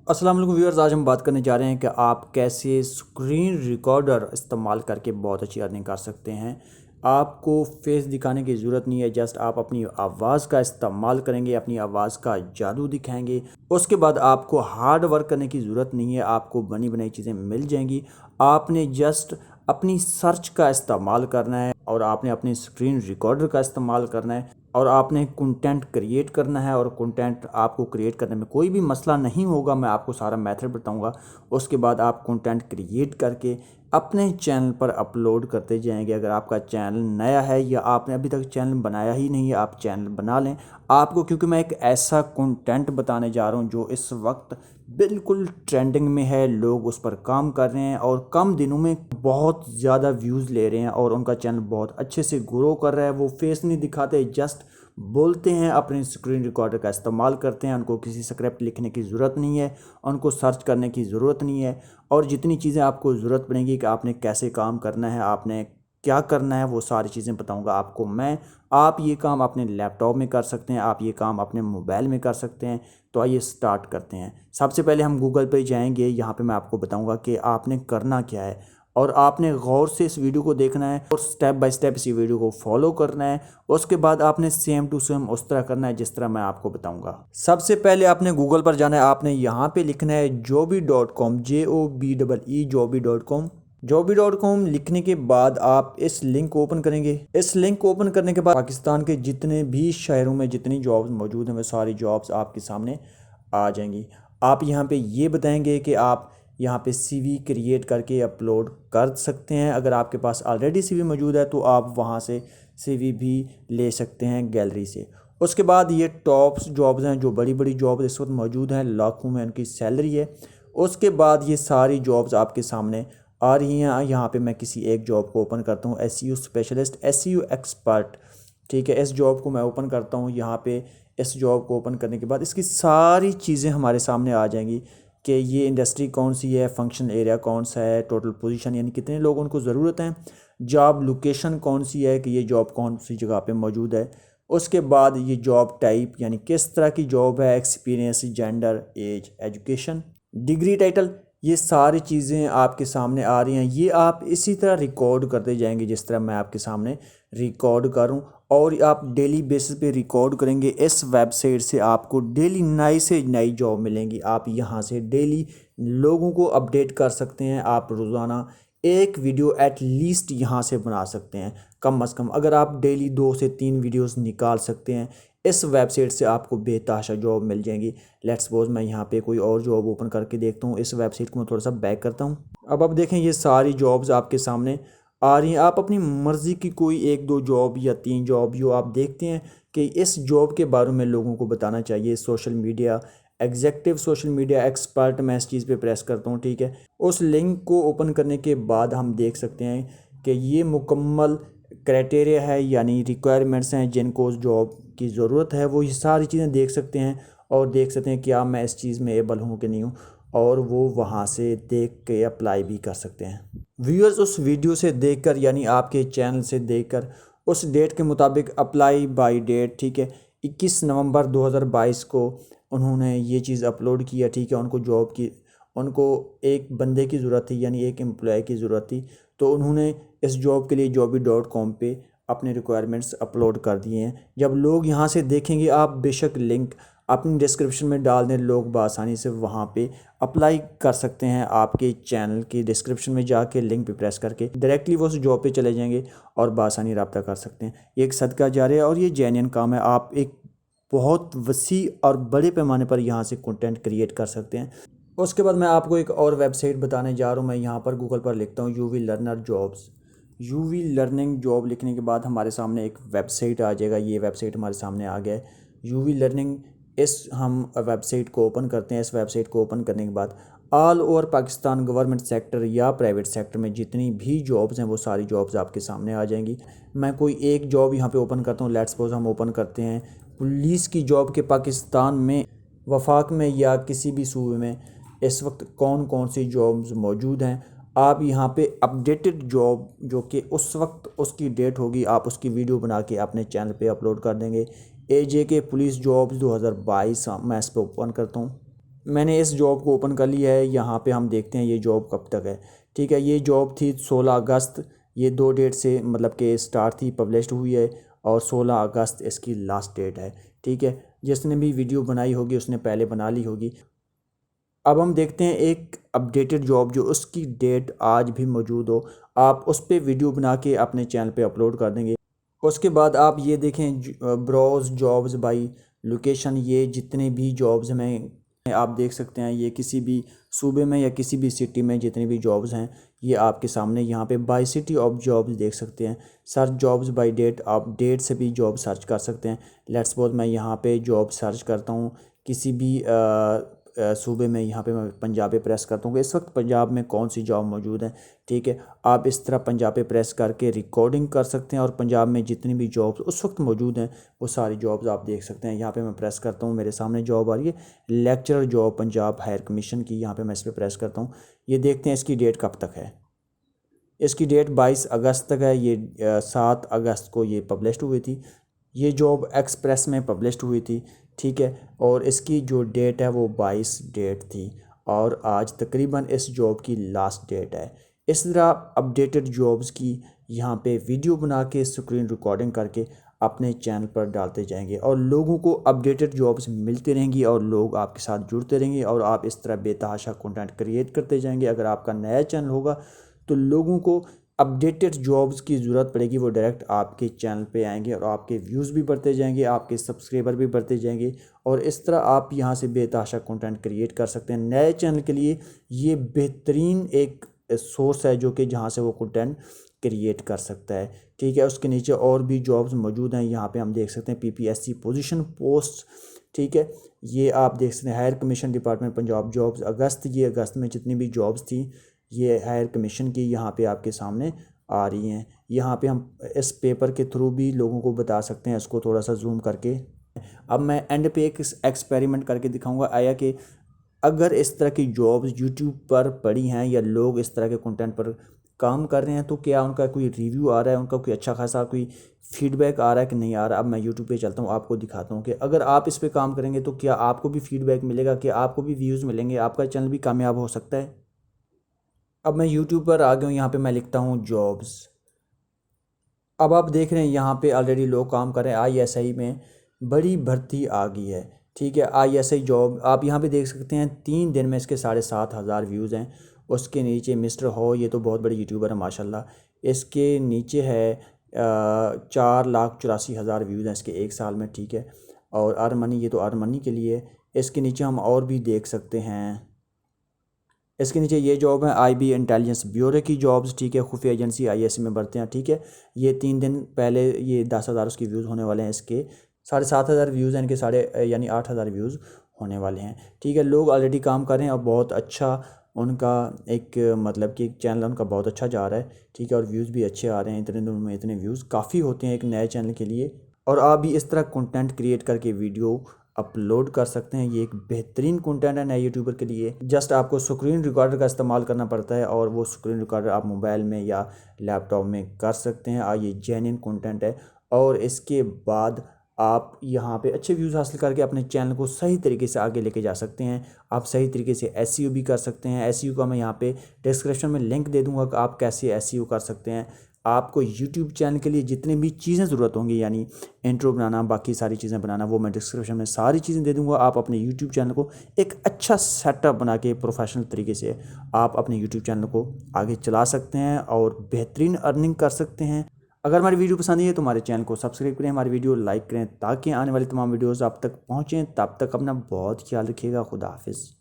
अस्सलाम वालेकुम व्यूअर्स, आज हम बात करने जा रहे हैं कि आप कैसे स्क्रीन रिकॉर्डर इस्तेमाल करके बहुत अच्छी अर्निंग कर सकते हैं। आपको फेस दिखाने की ज़रूरत नहीं है, जस्ट आप अपनी आवाज़ का इस्तेमाल करेंगे, अपनी आवाज़ का जादू दिखाएंगे। उसके बाद आपको हार्ड वर्क करने की ज़रूरत नहीं है, आपको बनी बनाई चीज़ें मिल जाएंगी। आपने जस्ट अपनी सर्च का इस्तेमाल करना है और आपने अपनी स्क्रीन रिकॉर्डर का इस्तेमाल करना है और आपने कंटेंट क्रिएट करना है। और कंटेंट आपको क्रिएट करने में कोई भी मसला नहीं होगा, मैं आपको सारा मेथड बताऊंगा। उसके बाद आप कंटेंट क्रिएट करके अपने चैनल पर अपलोड करते जाएंगे। अगर आपका चैनल नया है या आपने अभी तक चैनल बनाया ही नहीं है, आप चैनल बना लें। आपको क्योंकि मैं एक ऐसा कंटेंट बताने जा रहा हूं जो इस वक्त बिल्कुल ट्रेंडिंग में है, लोग उस पर काम कर रहे हैं और कम दिनों में बहुत ज़्यादा व्यूज़ ले रहे हैं और उनका चैनल बहुत अच्छे से ग्रो कर रहा है। वो फेस नहीं दिखाते, जस्ट बोलते हैं, अपने स्क्रीन रिकॉर्डर का इस्तेमाल करते हैं। उनको किसी स्क्रिप्ट लिखने की ज़रूरत नहीं है, उनको सर्च करने की ज़रूरत नहीं है। और जितनी चीज़ें आपको ज़रूरत पड़ेंगी कि आपने कैसे काम करना है, आपने क्या करना है, वो सारी चीज़ें बताऊंगा आपको मैं। आप ये काम अपने लैपटॉप में कर सकते हैं, आप ये काम अपने मोबाइल में कर सकते हैं। तो आइए स्टार्ट करते हैं। सबसे पहले हम गूगल पे जाएंगे। यहाँ पे मैं आपको बताऊंगा कि आपने करना क्या है और आपने गौर से इस वीडियो को देखना है और स्टेप बाय स्टेप इसी वीडियो को फॉलो करना है। उसके बाद आपने सेम टू सेम उस तरह करना है जिस तरह मैं आपको बताऊंगा। सबसे पहले आपने गूगल पर जाना है, आपने यहाँ पे लिखना है joby.com, JOBE, joby.com लिखने के बाद आप इस लिंक को ओपन करेंगे। इस लिंक को ओपन करने के बाद पाकिस्तान के जितने भी शहरों में जितनी जॉब्स मौजूद हैं वो सारी जॉब्स आपके सामने आ जाएंगी। आप यहाँ पे ये बताएंगे कि आप यहाँ पे सीवी क्रिएट करके अपलोड कर सकते हैं। अगर आपके पास ऑलरेडी सीवी मौजूद है तो आप वहाँ से सीवी भी ले सकते हैं गैलरी से। उसके बाद ये टॉप्स जॉब्स हैं, जो बड़ी बड़ी जॉब्स इस वक्त मौजूद हैं, लाखों में उनकी सैलरी है। उसके बाद ये सारी जॉब्स आपके सामने आ रही हैं। यहाँ पे मैं किसी एक जॉब को ओपन करता हूँ, एसईओ स्पेशलिस्ट, एसईओ एक्सपर्ट। ठीक है, इस जॉब को मैं ओपन करता हूँ। यहाँ पे इस जॉब को ओपन करने के बाद इसकी सारी चीज़ें हमारे सामने आ जाएंगी कि ये इंडस्ट्री कौन सी है, फंक्शन एरिया कौन सा है, टोटल पोजीशन यानी कितने लोगों को ज़रूरत है, जॉब लोकेशन कौन सी है कि ये जॉब कौन सी जगह पे मौजूद है। उसके बाद ये जॉब टाइप यानी किस तरह की जॉब है, experience, gender, age, education, degree, title, ये सारी चीज़ें आपके सामने आ रही हैं। ये आप इसी तरह रिकॉर्ड करते जाएंगे जिस तरह मैं आपके सामने रिकॉर्ड करूं। और आप डेली बेसिस पे रिकॉर्ड करेंगे। इस वेबसाइट से आपको डेली नई से नई जॉब मिलेंगी। आप यहाँ से डेली लोगों को अपडेट कर सकते हैं। आप रोज़ाना एक वीडियो एट लीस्ट यहाँ से बना सकते हैं, कम अज़ कम। अगर आप डेली 2 से 3 वीडियोस निकाल सकते हैं, इस वेबसाइट से आपको बेतहाशा जॉब मिल जाएंगी। लेट्स सपोज मैं यहाँ पे कोई और जॉब ओपन करके देखता हूँ। इस वेबसाइट को मैं थोड़ा सा बैक करता हूँ। अब देखें, ये सारी जॉब्स आपके सामने आ रही हैं। आप अपनी मर्ज़ी की कोई 1 2 जॉब या 3 जॉब जो आप देखते हैं कि इस जॉब के बारे में लोगों को बताना चाहिए, social media executive, social media expert, मैं इस चीज़ पे प्रेस करता हूँ। ठीक है, उस लिंक को ओपन करने के बाद हम देख सकते हैं कि ये मुकम्मल क्राइटेरिया है यानी रिक्वायरमेंट्स हैं जिनको उस जॉब की ज़रूरत है। वो ये सारी चीज़ें देख सकते हैं और देख सकते हैं क्या मैं इस चीज़ में एबल हूँ कि नहीं हूँ, और वो वहाँ से देख के अप्लाई भी कर सकते हैं। व्यूअर्स उस वीडियो से देखकर यानी आपके चैनल से देखकर उस डेट के मुताबिक अप्लाई बाय डेट, ठीक है, 21 नवंबर 2022 को उन्होंने ये चीज़ अपलोड किया। ठीक है, उनको जॉब की, उनको एक बंदे की ज़रूरत थी यानी एक एम्प्लॉय की ज़रूरत थी। तो उन्होंने इस जॉब के लिए joby.com पे अपने रिक्वायरमेंट्स अपलोड कर दिए हैं। जब लोग यहाँ से देखेंगे, आप बेशक लिंक अपनी डिस्क्रिप्शन में डाल दें, लोग बआसानी से वहाँ पे अप्लाई कर सकते हैं। आपके चैनल की डिस्क्रिप्शन में जाके लिंक पे प्रेस करके डायरेक्टली वो उस जॉब पे चले जाएंगे और बआसानी रब्ता कर सकते हैं। ये एक सदका जारिया है और ये जेन्युइन काम है। आप एक बहुत वसी और बड़े पैमाने पर यहाँ से कंटेंट क्रिएट कर सकते हैं। उसके बाद मैं आपको एक और वेबसाइट बताने जा रहा हूँ। मैं यहाँ पर गूगल पर लिखता हूँ UV learner jobs. UV learning job लिखने के बाद हमारे सामने एक वेबसाइट आ जाएगा। ये वेबसाइट हमारे सामने आ गया है, यूवी लर्निंग। इस हम वेबसाइट को ओपन करते हैं। इस वेबसाइट को ओपन करने के बाद all over Pakistan government sector या प्राइवेट सेक्टर में जितनी भी जॉब्स हैं वो सारी जॉब्स आपके सामने आ जाएंगी। मैं कोई एक जॉब यहाँ पे ओपन करता हूँ। लेट्स सपोज हम ओपन करते हैं पुलिस की जॉब के पाकिस्तान में, वफाक में या किसी भी सूबे में इस वक्त कौन कौन सी जॉब्स मौजूद हैं। आप यहाँ पे अपडेटेड जॉब जो कि उस वक्त उसकी डेट होगी, आप उसकी वीडियो बना के अपने चैनल पे अपलोड कर देंगे। एजे के पुलिस जॉब्स 2022 मैं इस पर ओपन करता हूँ। मैंने इस जॉब को ओपन कर लिया है। यहाँ पे हम देखते हैं ये जॉब कब तक है। ठीक है, ये जॉब थी 16 अगस्त, ये 2 डेट से मतलब कि स्टार्ट थी, पब्लिश्ड हुई है और 16 अगस्त इसकी लास्ट डेट है। ठीक है, जिसने भी वीडियो बनाई होगी उसने पहले बना ली होगी। अब हम देखते हैं एक अपडेटेड जॉब जो उसकी डेट आज भी मौजूद हो, आप उस पर वीडियो बना के अपने चैनल पे अपलोड कर देंगे। उसके बाद आप ये देखें ब्राउज जॉब्स बाई लोकेशन, ये जितने भी जॉब्स में आप देख सकते हैं, ये किसी भी सूबे में या किसी भी सिटी में जितनी भी जॉब्स हैं ये आपके सामने यहाँ पे बाई सिटी ऑफ जॉब्स देख सकते हैं। सर्च जॉब्स बाई डेट, आप डेट से भी जॉब सर्च कर सकते हैं। लेट्स सपोज मैं यहाँ पे जॉब सर्च करता हूँ किसी भी सूबे में, यहाँ पे मैं पंजाब पे प्रेस करता हूँ कि इस वक्त पंजाब में कौन सी जॉब मौजूद है। ठीक है, आप इस तरह पंजाब पे प्रेस करके रिकॉर्डिंग कर सकते हैं और पंजाब में जितनी भी जॉब्स उस वक्त मौजूद हैं वो सारी जॉब्स आप देख सकते हैं। यहाँ पे मैं प्रेस करता हूँ, मेरे सामने जॉब आ रही है lecturer job Punjab higher commission की। यहाँ पे मैं इस पर प्रेस करता हूँ, ये देखते हैं इसकी डेट कब तक है। इसकी डेट 22 अगस्त तक है। ये 7 अगस्त को ये पब्लिश्ड हुई थी। ये जॉब एक्सप्रेस में पब्लिश्ड हुई थी। ठीक है, और इसकी जो डेट है वो 22 डेट थी और आज तकरीबन इस जॉब की लास्ट डेट है। इस तरह अपडेटेड जॉब्स की यहाँ पे वीडियो बना के स्क्रीन रिकॉर्डिंग करके अपने चैनल पर डालते जाएंगे और लोगों को अपडेटेड जॉब्स मिलती रहेंगी और लोग आपके साथ जुड़ते रहेंगे और आप इस तरह बेतहाशा कंटेंट क्रिएट करते जाएंगे। अगर आपका नया चैनल होगा तो लोगों को अपडेटेड जॉब्स की ज़रूरत पड़ेगी, वो डायरेक्ट आपके चैनल पे आएंगे और आपके व्यूज़ भी बढ़ते जाएंगे, आपके सब्सक्राइबर भी बढ़ते जाएंगे और इस तरह आप यहाँ से बेतहाशा कंटेंट क्रिएट कर सकते हैं। नए चैनल के लिए ये बेहतरीन एक सोर्स है जो कि जहाँ से वो कंटेंट क्रिएट कर सकता है। ठीक है, उसके नीचे और भी जॉब्स मौजूद हैं। यहाँ पे हम देख सकते हैं PPSC पोजीशन पोस्ट। ठीक है, ये आप देख सकते हैं higher commission department Punjab jobs अगस्त, ये अगस्त में जितनी भी जॉब्स थी ये हायर कमीशन की यहाँ पे आपके सामने आ रही हैं। यहाँ पे हम इस पेपर के थ्रू भी लोगों को बता सकते हैं, इसको थोड़ा सा जूम करके। अब मैं एंड पे एक एक्सपेरिमेंट करके दिखाऊंगा आया कि अगर इस तरह की जॉब्स यूट्यूब पर पड़ी हैं या लोग इस तरह के कंटेंट पर काम कर रहे हैं तो क्या उनका कोई रिव्यू आ रहा है, उनका कोई अच्छा खासा कोई फीडबैक आ रहा है कि नहीं आ रहा। अब मैं यूट्यूब पे चलता हूँ, आपको दिखाता हूँ कि अगर आप इस पे काम करेंगे तो क्या आपको भी फीडबैक मिलेगा, कि आपको भी व्यूज़ मिलेंगे, आपका चैनल भी कामयाब हो सकता है। अब मैं यूट्यूब पर आ गया हूँ, यहाँ पे मैं लिखता हूँ जॉब्स। अब आप देख रहे हैं यहाँ पे ऑलरेडी लोग काम कर रहे हैं। ISI में बड़ी भर्ती आ गई है। ठीक है, ISI जॉब आप यहाँ पे देख सकते हैं, 3 दिन में इसके 7,500 व्यूज़ हैं। उसके नीचे मिस्टर हो, ये तो बहुत बड़ी यूट्यूबर है माशाल्लाह, इसके नीचे है 4,84,000 व्यूज़ हैं इसके 1 साल में। ठीक है, और अर्न मनी, ये तो अर्न मनी के लिए। इसके नीचे हम और भी देख सकते हैं, इसके नीचे ये जॉब है IB इंटेलिजेंस ब्यूरो की जॉब्स। ठीक है, खुफिया एजेंसी IS में बढ़ते हैं। ठीक है, ये 3 दिन पहले ये 10,000 उसकी व्यूज़ होने वाले हैं, इसके 7,500 व्यूज़ हैं, इनके यानी 8,000 व्यूज़ होने वाले हैं। ठीक है, लोग ऑलरेडी काम कर रहे हैं और बहुत अच्छा उनका एक मतलब कि चैनल उनका बहुत अच्छा जा रहा है। ठीक है, और व्यूज़ भी अच्छे आ रहे हैं, इतने दिनों में इतने व्यूज़ काफ़ी होते हैं एक नए चैनल के लिए। और आप भी इस तरह कंटेंट क्रिएट करके वीडियो अपलोड कर सकते हैं। ये एक बेहतरीन कंटेंट है नए यूट्यूबर के लिए। जस्ट आपको स्क्रीन रिकॉर्डर का इस्तेमाल करना पड़ता है और वो स्क्रीन रिकॉर्डर आप मोबाइल में या लैपटॉप में कर सकते हैं। ये जेन्युइन कंटेंट है और इसके बाद आप यहाँ पे अच्छे व्यूज़ हासिल करके अपने चैनल को सही तरीके से आगे लेके जा सकते हैं। आप सही तरीके से SEO भी कर सकते हैं। SEO का मैं यहाँ पे डिस्क्रिप्शन में लिंक दे दूँगा कि आप कैसे SEO कर सकते हैं। आपको यूट्यूब चैनल के लिए जितनी भी चीज़ें ज़रूरत होंगी, यानी इंट्रो बनाना, बाकी सारी चीज़ें बनाना, वो मैं डिस्क्रिप्शन में सारी चीज़ें दे दूँगा। आप अपने यूट्यूब चैनल को एक अच्छा सेटअप बना के प्रोफेशनल तरीके से आप अपने यूट्यूब चैनल को आगे चला सकते हैं और बेहतरीन अर्निंग कर सकते हैं। अगर हमारी वीडियो पसंद आई है तो हमारे चैनल को सब्सक्राइब करें, हमारी वीडियो लाइक करें ताकि आने वाली तमाम वीडियोज़ आप तक पहुँचें। तब तक अपना बहुत ख्याल रखिएगा। खुदा हाफिज़।